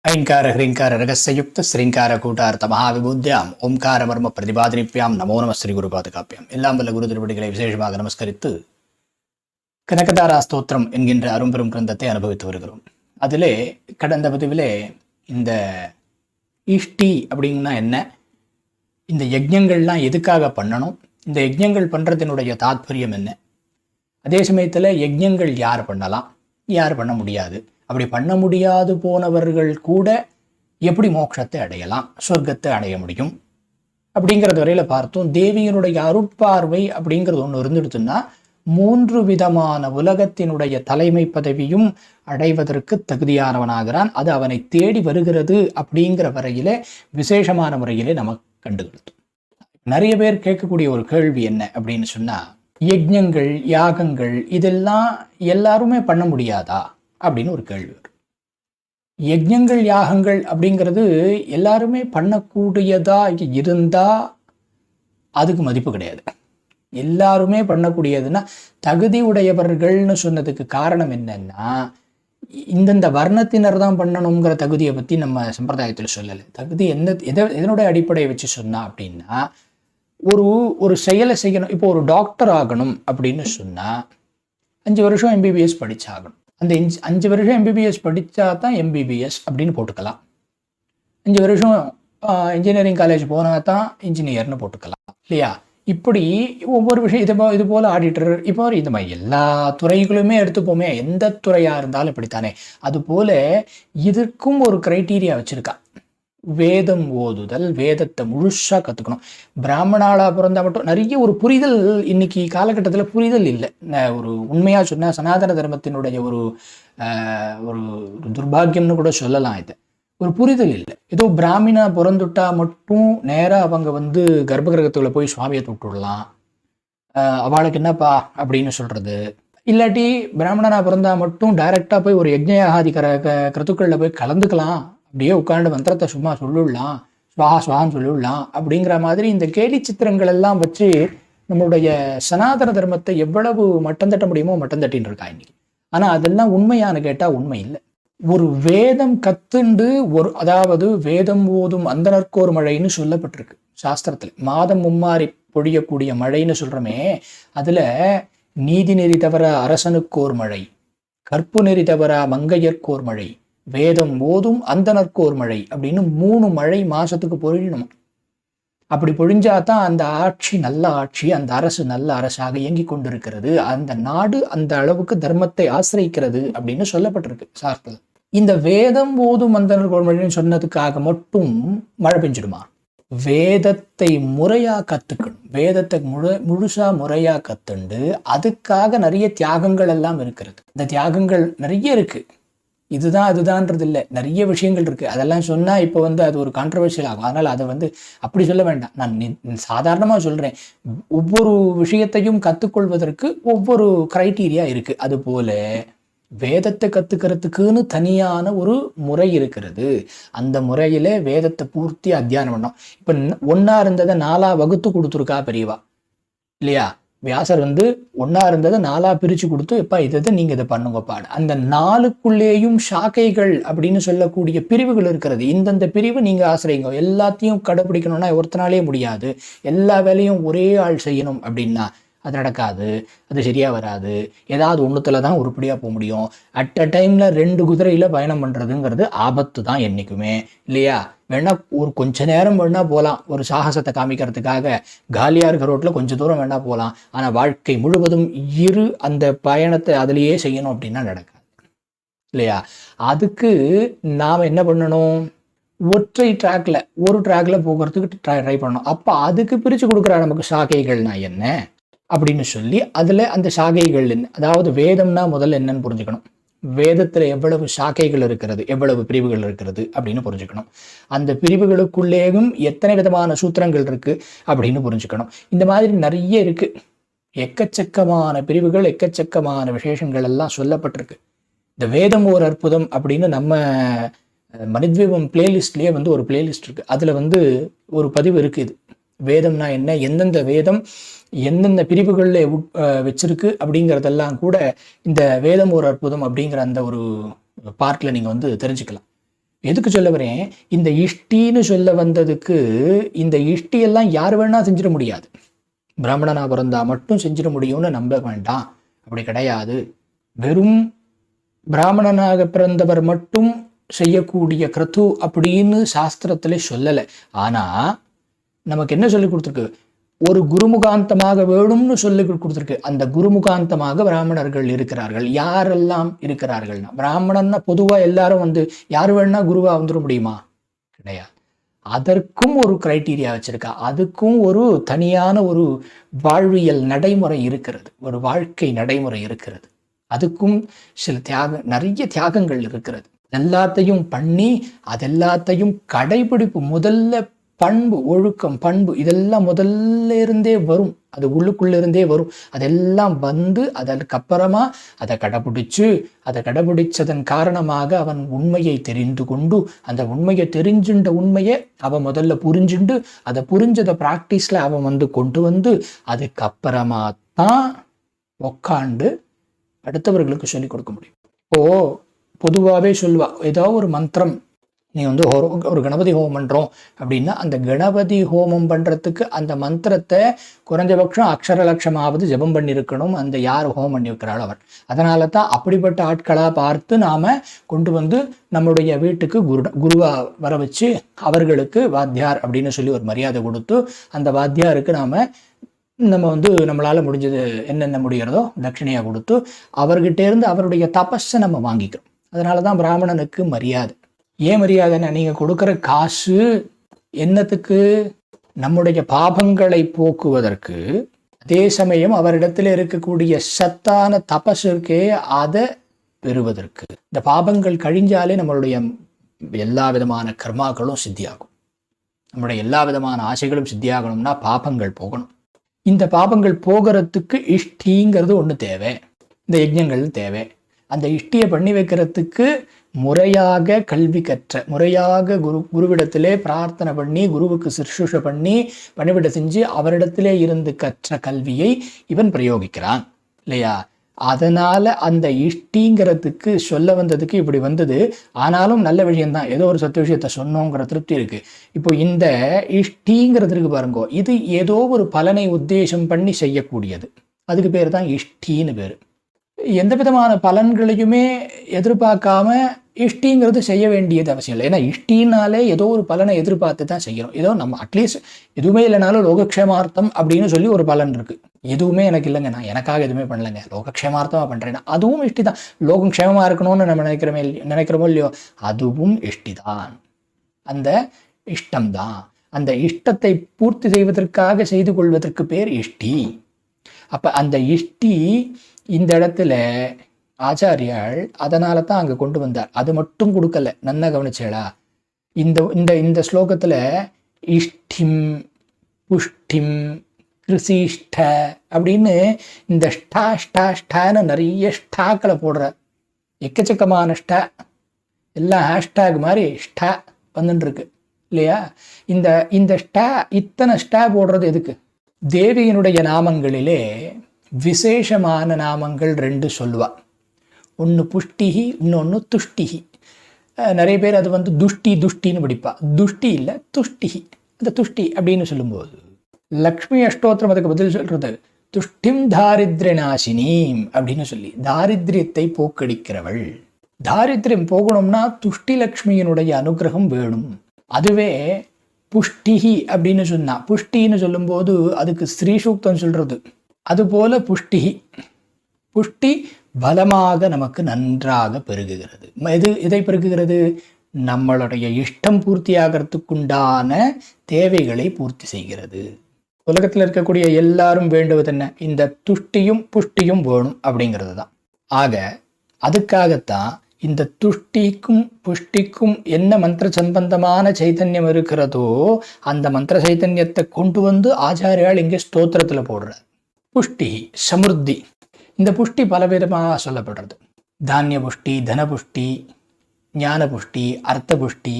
ஐங்கார ஹ்ரீங்கார ரகசியுக்த ஸ்ரீங்கார கூட்டார்த்த மகாவிபூத்யாம் ஓம்கார மர்ம பிரதிபாதினிப்பியாம் நமோ நம ஸ்ரீ குருபாதகாப்பியாம். எல்லாம் வல்ல குரு திருவடிகளை விசேஷமாக நமஸ்கரித்து கனகதாரா ஸ்தோத்திரம் என்கின்ற அரும்பெரும் கிரந்தத்தை அனுபவித்து வருகிறோம். அதிலே கடந்த பதிவிலே இந்த ஈஷ்டி அப்படின்னா என்ன, இந்த யஜ்ஞங்கள்லாம் எதுக்காக பண்ணணும், இந்த யஜ்ஞங்கள் பண்ணுறதுனுடைய தாத்பரியம் என்ன, அதே சமயத்தில் யஜ்ஞங்கள் யார் பண்ணலாம் யார் பண்ண முடியாது, அப்படி பண்ண முடியாது போனவர்கள் கூட எப்படி மோட்சத்தை அடையலாம், சொர்க்கத்தை அடைய முடியும் அப்படிங்கிறது வரையில் பார்த்தோம். தேவியினுடைய அருட்பார்வை அப்படிங்கிறது ஒன்று இருந்துடுச்சுன்னா 3 விதமான உலகத்தினுடைய தலைமை பதவியும் அடைவதற்கு தகுதியானவனாகிறான். அது அவனை தேடி வருகிறது அப்படிங்கிற வரையிலே விசேஷமான முறையிலே நமக்கு கண்டுகொடுத்தோம். நிறைய பேர் கேட்கக்கூடிய ஒரு கேள்வி என்ன அப்படின்னு சொன்னா, யஜ்ஞங்கள் யாகங்கள் இதெல்லாம் எல்லாருமே பண்ண முடியாதா அப்படின்னு ஒரு கேள்வி வரும். யஜ்ஞங்கள் யாகங்கள் அப்படிங்கிறது எல்லாருமே பண்ணக்கூடியதா இருந்தா அதுக்கு மதிப்பு கிடையாது. எல்லாருமே பண்ணக்கூடியதுன்னா தகுதி உடையவர்கள்னு சொன்னதுக்கு காரணம் என்னன்னா, இந்தந்த வர்ணத்தினர் தான் பண்ணணுங்கிற தகுதியை பற்றி நம்ம சம்பிரதாயத்தில் சொல்லலை. தகுதி எதனுடைய அடிப்படையை வச்சு சொன்னா அப்படின்னா, ஒரு செயலை செய்யணும். இப்போ ஒரு டாக்டர் ஆகணும் அப்படின்னு சொன்னா 5 வருஷம் எம்பிபிஎஸ் படிச்சாகணும். அந்த 5 வருஷம் எம்பிபிஎஸ் படித்தா தான் எம்பிபிஎஸ் அப்படின்னு போட்டுக்கலாம். 5 வருஷம் இன்ஜினியரிங் காலேஜ் போனால் தான் இன்ஜினியர்னு போட்டுக்கலாம் இல்லையா? இப்படி ஒவ்வொரு விஷயம் இது போல் ஆடிட்டர், இப்போ இந்த மாதிரி எல்லா துறைகளுமே எடுத்துப்போமே, எந்த துறையாக இருந்தாலும் இப்படித்தானே. அதுபோல் இதற்கும் ஒரு கிரைட்டீரியா வச்சுருக்கா. வேதம் ஓதுதல், வேதத்தை முழுசாக கற்றுக்கணும். பிராமணாளாக பிறந்தால் மட்டும் நிறைய ஒரு புரிதல் இன்னைக்கு காலகட்டத்தில் புரிதல் இல்லை. ஒரு உண்மையாக சொன்னால் சனாதன தர்மத்தினுடைய ஒரு துர்பாகியம்னு கூட சொல்லலாம். இது ஒரு புரிதல் இல்லை. ஏதோ பிராமணா பிறந்துட்டா மட்டும் நேராக அவங்க கர்ப்பகிரகத்துக்குள்ள போய் சுவாமியை தொட்டுடலாம், அவளுக்கு என்னப்பா அப்படின்னு சொல்கிறது. இல்லாட்டி பிராமணனா பிறந்தா மட்டும் டைரெக்டாக போய் ஒரு யஜ்ஞயாகாதி கிரத்துக்களில் போய் கலந்துக்கலாம், அப்படியே உட்காந்து மந்திரத்தை சும்மா சொல்லிடலாம், சுவான்னு சொல்லிடலாம் அப்படிங்கிற மாதிரி இந்த கேலி சித்திரங்கள் எல்லாம் வச்சு நம்மளுடைய சனாதன தர்மத்தை எவ்வளவு மட்டம் தட்ட முடியுமோ மட்டம் தட்டின்னு இருக்கா இன்னைக்கு. ஆனால் அதெல்லாம் உண்மையானு கேட்டால் உண்மை இல்லை. ஒரு வேதம் கத்துண்டு அதாவது வேதம் ஓதும் அந்தனர்க்கோர் மழைன்னு சொல்லப்பட்டிருக்கு சாஸ்திரத்தில். மாதம் மும்மாறி பொழியக்கூடிய மழைன்னு சொல்கிறோமே, அதில் நீதி நெறி தவற அரசனுக்கோர் மழை, கற்பு நெறி தவற மங்கையர்க்கோர் மழை, வேதம் ஓதும் அந்தனர்க்கோர் மழை அப்படின்னு 3 மழை மாசத்துக்கு பொழியணும். அப்படி பொழிஞ்சாதான் அந்த ஆட்சி நல்ல ஆட்சி, அந்த அரசு நல்ல அரசாக இயங்கி கொண்டிருக்கிறது, அந்த நாடு அந்த அளவுக்கு தர்மத்தை ஆசிரியிக்கிறது அப்படின்னு சொல்லப்பட்டிருக்கு சாஸ்திரத்தில். இந்த வேதம் ஓதும் அந்தனர்க்கோர் மழைன்னு சொன்னதுக்காக மட்டும் மழை பெஞ்சிடுமா? வேதத்தை முறையா கத்துக்கணும். வேதத்தை முழுசா முறையா கத்துண்டு அதுக்காக நிறைய தியாகங்கள் எல்லாம் இருக்கிறது. இந்த தியாகங்கள் நிறைய இருக்கு. அதுதான்ன்றது இல்லை, நிறைய விஷயங்கள் இருக்கு. அதெல்லாம் சொன்னா இப்போ அது ஒரு கான்ட்ரவர்ஷியல் ஆகும். அதனால அதை அப்படி சொல்ல வேண்டாம். நான் சாதாரணமாக சொல்றேன். ஒவ்வொரு விஷயத்தையும் கற்றுக்கொள்வதற்கு ஒவ்வொரு கிரைட்டீரியா இருக்கு. அதுபோல வேதத்தை கத்துக்கிறதுக்குன்னு தனியான ஒரு முறை இருக்கிறது. அந்த முறையில வேதத்தை பூர்த்தி அத்தியானம் பண்ணோம். இப்போ 1 இருந்ததை 4 வகுத்து கொடுத்துருக்கா பெரியவா இல்லையா? வியாசர் 1 இருந்ததை 4 பிரிச்சு கொடுத்து, எப்பா இதை நீங்க இதை பண்ணுங்கப்பா. அந்த 4க்குள்ளேயும் ஷாக்கைகள் அப்படின்னு சொல்லக்கூடிய பிரிவுகள் இருக்கிறது. இந்தந்த பிரிவு நீங்க ஆசிரியங்க. எல்லாத்தையும் கடைபிடிக்கணும்னா ஒருத்தனாலே முடியாது. எல்லா வேலையும் ஒரே ஆள் செய்யணும் அப்படின்னா அது நடக்காது, அது சரியா வராது. ஏதாவது ஒன்றுத்துல தான் உருப்படியா போக முடியும். அட் அ டைம்ல 2 குதிரையில பயணம் பண்றதுங்கிறது ஆபத்து தான் என்னைக்குமே இல்லையா? வேணா ஒரு கொஞ்ச நேரம் வேணா போகலாம், ஒரு சாகசத்தை காமிக்கிறதுக்காக காலியா இருக்கிற ரோட்ல கொஞ்சம் தூரம் வேணா போகலாம். ஆனா வாழ்க்கை முழுவதும் அந்த பயணத்தை அதுலேயே செய்யணும் அப்படின்னா நடக்காது இல்லையா? அதுக்கு நாம என்ன பண்ணணும்? ஒற்றை ஒரு ட்ராக்ல போகிறதுக்கு ட்ரை பண்ணணும். அப்போ அதுக்கு பிரிச்சு கொடுக்குற நமக்கு சாகைகள்னா என்ன அப்படின்னு சொல்லி அதில் அந்த சாகைகள் என்ன, அதாவது வேதம்னா முதல்ல என்னன்னு புரிஞ்சுக்கணும். வேதத்தில் எவ்வளவு சாக்கைகள் இருக்கிறது, எவ்வளவு பிரிவுகள் இருக்கிறது அப்படின்னு புரிஞ்சுக்கணும். அந்த பிரிவுகளுக்குள்ளேயும் எத்தனை விதமான சூத்திரங்கள் இருக்கு அப்படின்னு புரிஞ்சுக்கணும். இந்த மாதிரி நிறைய இருக்கு. எக்கச்சக்கமான பிரிவுகள், எக்கச்சக்கமான விசேஷங்கள் எல்லாம் சொல்லப்பட்டிருக்கு. இந்த வேதம் ஓர் அற்புதம் அப்படின்னு நம்ம மனித்வீபம் பிளேலிஸ்ட்லேயே ஒரு பிளேலிஸ்ட் இருக்கு. அதில் ஒரு பதிவு இருக்கு. இது வேதம்னா என்ன, எந்தெந்த வேதம் எந்தெந்த பிரிவுகளில் வச்சிருக்கு அப்படிங்கிறதெல்லாம் கூட இந்த வேதம் ஒரு அற்புதம் அப்படிங்கிற அந்த ஒரு பார்ட்டில் நீங்கள் தெரிஞ்சுக்கலாம். எதுக்கு சொல்ல வரேன், இந்த இஷ்டின்னு சொல்ல வந்ததுக்கு இந்த இஷ்டியெல்லாம் யார் வேணா செஞ்சிட முடியாது. பிராமணனா பிறந்தா மட்டும் செஞ்சிட முடியும்னு நம்ப வேண்டாம். அப்படி கிடையாது. வெறும் பிராமணனாக பிறந்தவர் மட்டும் செய்யக்கூடிய கிரது அப்படின்னு சாஸ்திரத்திலே சொல்லலை. ஆனா நமக்கு என்ன சொல்லி கொடுத்துருக்கு, ஒரு குருமுகாந்தமாக வேணும்னு சொல்லி கொடுத்துருக்கு. அந்த குருமுகாந்தமாக பிராமணர்கள் இருக்கிறார்கள். யாரெல்லாம் இருக்கிறார்கள்னா, பிராமணன்னா பொதுவா எல்லாரும் யாரு வேணா குருவா வந்துட முடியுமா? கிடையாது. அதற்கும் ஒரு கிரைட்டீரியா வச்சிருக்கா. அதுக்கும் ஒரு தனியான ஒரு வாழ்வியல் நடைமுறை இருக்கிறது, ஒரு வாழ்க்கை நடைமுறை இருக்கிறது. அதுக்கும் சில நிறைய தியாகங்கள் இருக்கிறது. எல்லாத்தையும் பண்ணி அதெல்லாத்தையும் கடைபிடிப்பு, முதல்ல பண்பு, ஒழுக்கம், பண்பு இதெல்லாம் முதல்ல இருந்தே வரும். அது உள்ளுக்குள்ள இருந்தே வரும். அதெல்லாம் அதற்கப்புறமா அதை கடைபிடிச்சதன் காரணமாக அவன் உண்மையை தெரிந்து கொண்டு, அந்த உண்மையை தெரிஞ்சுட்ட உண்மையை அவன் முதல்ல புரிஞ்சுண்டு, அதை புரிஞ்சதை ப்ராக்டிஸில் அவன் கொண்டு அதுக்கப்புறமா தான் உக்காண்டு அடுத்தவர்களுக்கு சொல்லிக் கொடுக்க முடியும். பொதுவாகவே சொல்லுவா, ஏதோ ஒரு மந்திரம் நீ ஒரு கணபதி ஹோமம் பண்ணுறோம் அப்படின்னா, அந்த கணபதி ஹோமம் பண்ணுறதுக்கு அந்த மந்திரத்தை குறைஞ்சபட்சம் அக்ஷர லட்சமாவது ஜபம் பண்ணியிருக்கணும் அந்த யார் ஹோமம் பண்ணி வைக்கிறாள் அவர். அதனால தான் அப்படிப்பட்ட ஆட்களாக பார்த்து நாம் கொண்டு நம்முடைய வீட்டுக்கு குருவா வர வச்சு அவர்களுக்கு வாத்தியார் அப்படின்னு சொல்லி ஒரு மரியாதை கொடுத்து, அந்த வாத்தியாருக்கு நம்ம நம்மளால் முடிஞ்சது என்னென்ன முடிகிறதோ தட்சிணையாக கொடுத்து அவர்கிட்டேருந்து அவருடைய தபஸை நம்ம வாங்கிக்கிறோம். அதனால தான் பிராமணனுக்கு மரியாதை. ஏன் மரியாதைன்னா, நீங்கள் கொடுக்குற காசு என்னத்துக்கு? நம்முடைய பாபங்களை போக்குவதற்கு. அதே சமயம் அவரிடத்தில் இருக்கக்கூடிய சத்தான தபஸ் இருக்கே அதை பெறுவதற்கு. இந்த பாபங்கள் கழிஞ்சாலே நம்மளுடைய எல்லா விதமான கர்மாக்களும் சித்தியாகும். நம்முடைய எல்லா விதமான ஆசைகளும் சித்தியாகணும்னா பாபங்கள் போகணும். இந்த பாபங்கள் போகிறதுக்கு இஷ்டிங்கிறது ஒன்று தேவை, இந்த யஜ்ஞங்கள் தேவை. அந்த இஷ்டியை பண்ணி வைக்கிறதுக்கு முறையாக கல்வி கற்ற, முறையாக குருவிடத்திலே பிரார்த்தனை பண்ணி, குருவுக்கு சிற்சூஷை பண்ணி பணிவிட செஞ்சு அவரிடத்திலே இருந்து கற்ற கல்வியை இவன் பிரயோகிக்கிறான் இல்லையா? அதனால அந்த இஷ்டிங்கிறதுக்கு சொல்ல வந்ததுக்கு இப்படி வந்தது. ஆனாலும் நல்ல விஷயம்தான், ஏதோ ஒரு சத்த விஷயத்த சொன்னோங்கிற திருப்தி இருக்கு. இப்போ இந்த இஷ்டிங்கிறதுக்கு பாருங்கோ, இது ஏதோ ஒரு பலனை உத்தேசம் பண்ணி செய்யக்கூடியது. அதுக்கு பேர் தான் இஷ்டின்னு பேர். எந்த விதமான பலன்களையுமே எதிர்பார்க்காம இஷ்டிங்கிறது செய்ய வேண்டியது அவசியம் இல்லை. ஏன்னா இஷ்டினாலே ஏதோ ஒரு பலனை எதிர்பார்த்து தான் செய்கிறோம். ஏதோ நம்ம அட்லீஸ்ட் எதுவுமே இல்லைனாலும் லோகக்ஷேமார்த்தம் அப்படின்னு சொல்லி ஒரு பலன் இருக்கு. எதுவுமே எனக்கு இல்லைங்க, நான் எனக்காக எதுவுமே பண்ணலைங்க, லோகக்ஷேமார்த்தமாக பண்ணுறேன்னா அதுவும் இஷ்டி தான். லோகம் க்ஷேமமாக இருக்கணும்னு நம்ம நினைக்கிறோமோ இல்லையோ, அதுவும் இஷ்டி தான். அந்த இஷ்டம்தான். அந்த இஷ்டத்தை பூர்த்தி செய்வதற்காக செய்து கொள்வதற்கு பேர் இஷ்டி. அப்போ அந்த இஷ்டி இந்த இடத்துல ஆச்சாரியால் அதனால தான் அங்கே கொண்டு வந்தார். அது மட்டும் கொடுக்கல, நன்னா கவனிச்சேடா. இந்த இந்த இந்த ஸ்லோகத்தில் இஷ்டிம், புஷ்டிம், கிருஷிஷ்ட அப்படின்னு இந்த ஸ்டான்னு நிறைய ஸ்டாக்களை போடுற, எக்கச்சக்கமான ஸ்டா, எல்லாம் ஹேஷ்டேக் மாதிரி ஸ்டா வந்துட்டுருக்கு இல்லையா? இந்த இந்த இத்தனை ஸ்டா போடுறது எதுக்கு? தேவியினுடைய நாமங்களிலே விசேஷமான நாமங்கள் ரெண்டு சொல்லுவா. ஒன்று புஷ்டிஹி, இன்னொன்று துஷ்டிஹி. நிறைய பேர் அது துஷ்டின்னு படிப்பா. துஷ்டி இல்லை, துஷ்டிஹி. அந்த துஷ்டி அப்படின்னு சொல்லும்போது லக்ஷ்மி அஷ்டோத்திரம் அதுக்கு பதில் சொல்றது துஷ்டிம் தாரித்ரநாசினீம் அப்படின்னு சொல்லி, தாரித்ரியத்தை போக்கடிக்கிறவள். தாரித்ரியம் போகணும்னா துஷ்டி லக்ஷ்மியினுடைய அனுகிரகம் வேணும். அதுவே புஷ்டிஹி அப்படின்னு சொன்னா, புஷ்டின்னு சொல்லும்போது அதுக்கு ஸ்ரீசூக்தம் சொல்றது. அதுபோல புஷ்டிஹி, புஷ்டி பலமாக நமக்கு நன்றாக பெருகுகிறது. எதை பெருகுகிறது? நம்மளுடைய இஷ்டம் பூர்த்தி ஆகிறதுக்குண்டான தேவைகளை பூர்த்தி செய்கிறது. உலகத்தில் இருக்கக்கூடிய எல்லாரும் வேண்டுவது என்ன? இந்த துஷ்டியும் புஷ்டியும் வேணும் அப்படிங்கிறது தான். ஆக அதுக்காகத்தான் இந்த துஷ்டிக்கும் புஷ்டிக்கும் என்ன மந்திர சம்பந்தமான சைத்தன்யம் இருக்கிறதோ அந்த மந்திர சைத்தன்யத்தை கொண்டு ஆச்சாரியால் இங்கே ஸ்தோத்திரத்தில் போடுறார். புஷ்டி சமிருத்தி. இந்த புஷ்டி பல விதமாக சொல்லப்படுறது. தானிய புஷ்டி, தன புஷ்டி, ஞான புஷ்டி, அர்த்த புஷ்டி,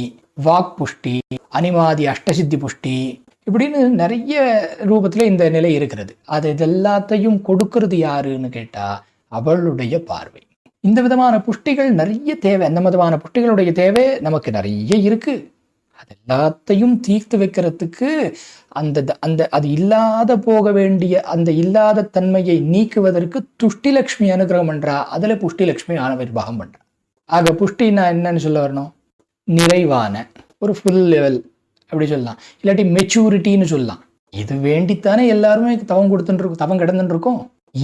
வாக் புஷ்டி, அனிமாதி அஷ்டசித்தி புஷ்டி, இப்படின்னு நிறைய ரூபத்தில் இந்த நிலை இருக்கிறது. அது இதெல்லாத்தையும் கொடுக்கறது யாருன்னு கேட்டால் அவளுடைய பார்வை. இந்த விதமான புஷ்டிகள் நிறைய தேவை. அந்த விதமான புஷ்டிகளுடைய தேவை நமக்கு நிறைய இருக்கு. அது எல்லாத்தையும் தீர்த்து வைக்கிறதுக்கு அந்த அந்த அது இல்லாத போக வேண்டிய அந்த இல்லாத தன்மையை நீக்குவதற்கு துஷ்டிலக்ஷ்மி அனுகிரகம் பண்றா. அதுல புஷ்டிலக்ஷ்மி ஆனவிர்வாகம் பண்றா. ஆக புஷ்டின்னா என்னன்னு சொல்ல வரணும்? நிறைவான ஒரு ஃபுல் லெவல் அப்படி சொல்லலாம், இல்லாட்டி மெச்சூரிட்டின்னு சொல்லலாம். இது வேண்டித்தானே எல்லாருமே தவம் கொடுத்துட்டு இருக்கோம், தவம் கிடந்துட்டு இருக்கோம்.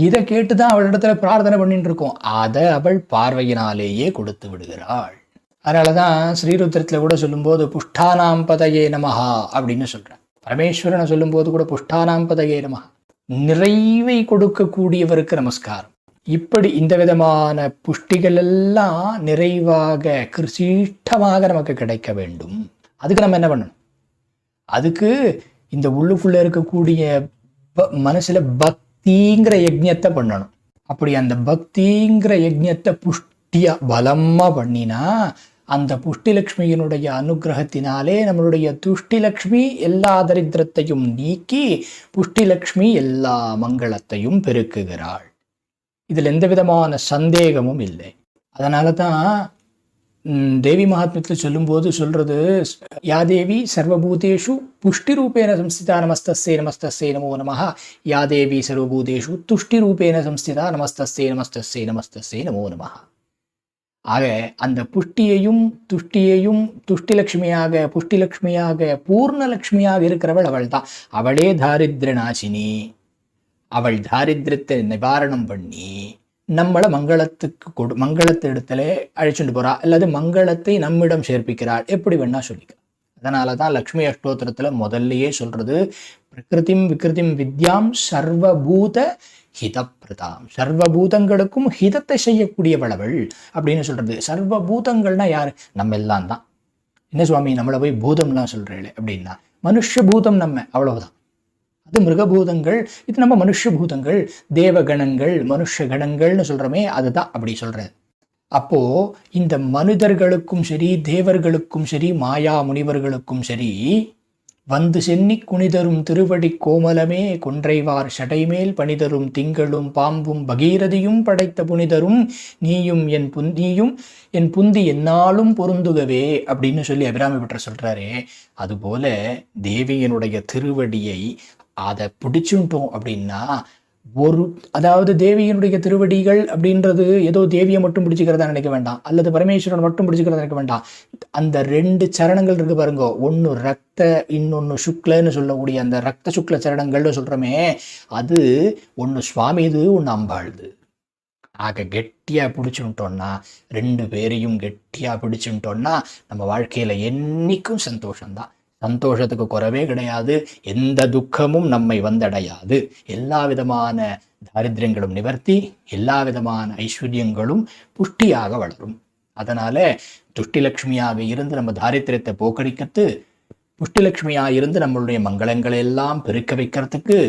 இதை கேட்டுதான் அவளிடத்துல பிரார்த்தனை பண்ணிட்டு இருக்கோம். அதை அவள் பார்வையினாலேயே கொடுத்து விடுகிறாள். அதனாலதான் ஸ்ரீருத்திரத்துல கூட சொல்லும்போது புஷ்டானாம் பதயே நமஹா அப்படின்னு சொல்றேன். பரமேஸ்வரனை சொல்லும்போது கூட புஷ்டானாம் பதயே நமஹா, நிறைவை கொடுக்கக்கூடியவருக்கு நமஸ்காரம். இப்படி இந்த விதமான புஷ்டிகள் எல்லாம் நிறைவாக கிருஷீஷ்டமாக நமக்கு கிடைக்க வேண்டும். அதுக்கு நம்ம என்ன பண்ணணும்? அதுக்கு இந்த உள்ளுக்குள்ள இருக்கக்கூடிய மனசுல பக்திங்கிற யஜ்ஞத்தை பண்ணணும். அப்படி அந்த பக்திங்கிற யஜ்ஞத்தை புஷ்டியா பலமா பண்ணினா அந்த புஷ்டிலக்ஷ்மியினுடைய அனுகிரகத்தினாலே நம்மளுடைய துஷ்டிலக்ஷ்மி எல்லா தரித்திரத்தையும் நீக்கி புஷ்டிலக்ஷ்மி எல்லா மங்களத்தையும் பெருக்குகிறாள். இதுல எந்த விதமான சந்தேகமும் இல்லை. அதனால தான் தேவி மகாத்மியத்தில் சொல்லும்போது சொல்றது, யா தேவி சர்வபூதேஷு புஷ்டி ரூபேன சம்ஸ்திதா நமஸ்தஸ்யே நமஸ்தஸ்யே நமோ நமஹ, யா தேவி சர்வபூதேஷு துஷ்டி ரூபேன சம்ஸ்திதா நமஸ்தஸ்யே நமஸ்தஸ்யே நமஸ்தஸ்யே நமோ நமஹ. ஆக அந்த புஷ்டியையும் துஷ்டியையும் புஷ்டிலக்ஷ்மியாக பூர்ணலக்ஷ்மியாக இருக்கிறவள் அவள் தான். அவளே தாரித்ரநாசினி. அவள் தாரித்திரத்தை நிவாரணம் பண்ணி நம்மளை மங்களத்தை இடத்துல அழைச்சிட்டு போறா, அல்லது மங்களத்தை நம்மிடம் சேர்ப்பிக்கிறாள். எப்படி வேணா சொல்லிக்கலாம். அதனாலதான் லக்ஷ்மி அஷ்டோத்திரத்துல முதல்லயே சொல்றது, பிரகிருதிம் விக்ருதிம் வித்யாம் சர்வபூத ஹிதப்பிரதாம், சர்வபூதங்களுக்கும் ஹிதத்தை செய்யக்கூடியவள் அவள் அப்படின்னு சொல்றது. சர்வபூதங்கள்னா யாரு? நம்ம எல்லாம் தான். என்ன சுவாமி நம்மளை போய் பூதம்லாம் சொல்றேன் அப்படின்னா, மனுஷ பூதம் நம்ம, அவ்வளவுதான். அது மிருகபூதங்கள், இது நம்ம மனுஷபூதங்கள். தேவகணங்கள் மனுஷ கணங்கள்னு சொல்றோமே, அதுதான் அப்படி சொல்றது. அப்போ இந்த மனிதர்களுக்கும் சரி, தேவர்களுக்கும் சரி, மாயா முனிவர்களுக்கும் சரி, வந்து சென்னி குனிதரும் திருவடி கோமலமே கொன்றைவார் சடைமேல் பணிதரும் திங்களும் பாம்பும் பகீரதியும் படைத்த புனிதரும் நீயும் என் புந்தி என்னாலும் பொருந்துகவே அப்படின்னு சொல்லி அபிராமி பட்டர் சொல்றாரே, அதுபோல தேவியனுடைய திருவடியை அதை பிடிச்சுட்டோம் அப்படின்னா, அதாவது தேவியனுடைய திருவடிகள் அப்படின்றது ஏதோ தேவியை மட்டும் பிடிச்சிக்கிறதா நினைக்க வேண்டாம், அல்லது பரமேஸ்வரன் மட்டும் பிடிச்சிக்கிறதா நினைக்க வேண்டாம். அந்த 2 சரணங்கள் இருக்கு பாருங்க, ஒன்று ரக்த, இன்னொன்று சுக்லன்னு சொல்லக்கூடிய அந்த ரக்த சுக்ல சரணங்கள்னு சொல்றோமே, அது ஒன்று சுவாமிது, ஒன்று அம்பாளுது. ஆக கெட்டியா பிடிச்சுட்டோம்னா, 2 பேரையும் கெட்டியா பிடிச்சுட்டோம்னா நம்ம வாழ்க்கையில என்னைக்கும் சந்தோஷம்தான். சந்தோஷத்துக்கு குறைவே கிடையாது. எந்த துக்கமும் நம்மை வந்தடையாது. எல்லா விதமான தாரித்ரியங்களும் நிவர்த்தி, எல்லா விதமான ஐஸ்வர்யங்களும் புஷ்டியாக வளரும். அதனால துஷ்டிலக்ஷ்மியாக இருந்து நம்ம தாரித்திரத்தை போக்கடிக்கிறது, புஷ்டிலக்ஷ்மியாக இருந்து நம்மளுடைய மங்களங்களை எல்லாம் பெருக்க வைக்கிறதுக்கு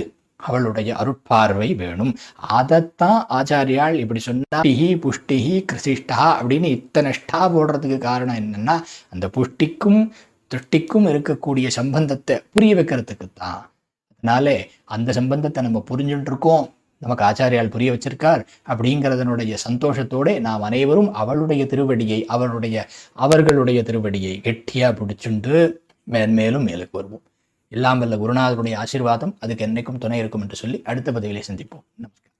அவளுடைய அருட்பார்வை வேணும். அதைத்தான் ஆச்சாரியால் இப்படி சொன்னா, புஷ்டிஹி கிருசிஷ்டா அப்படின்னு இத்தனை ஸ்டா போடுறதுக்கு காரணம் என்னன்னா, அந்த புஷ்டிக்கும் திருஷ்டிக்கும் இருக்கக்கூடிய சம்பந்தத்தை புரிய வைக்கிறதுக்கு தான். அதனாலே அந்த சம்பந்தத்தை நம்ம புரிஞ்சுட்டு இருக்கோம், நமக்கு ஆச்சாரியால் புரிய வச்சிருக்கார் அப்படிங்கிறதனுடைய சந்தோஷத்தோட நாம் அனைவரும் அவளுடைய திருவடியை, அவர்களுடைய திருவடியை கெட்டியா பிடிச்சுண்டு மேன்மேலும் மேலுக்கு வருவோம். எல்லாம் வல்ல குருநாதருடைய ஆசீர்வாதம் அதுக்கு என்னைக்கும் துணை இருக்கும் என்று சொல்லி அடுத்த பதிவிலே சந்திப்போம். நமஸ்காரம்.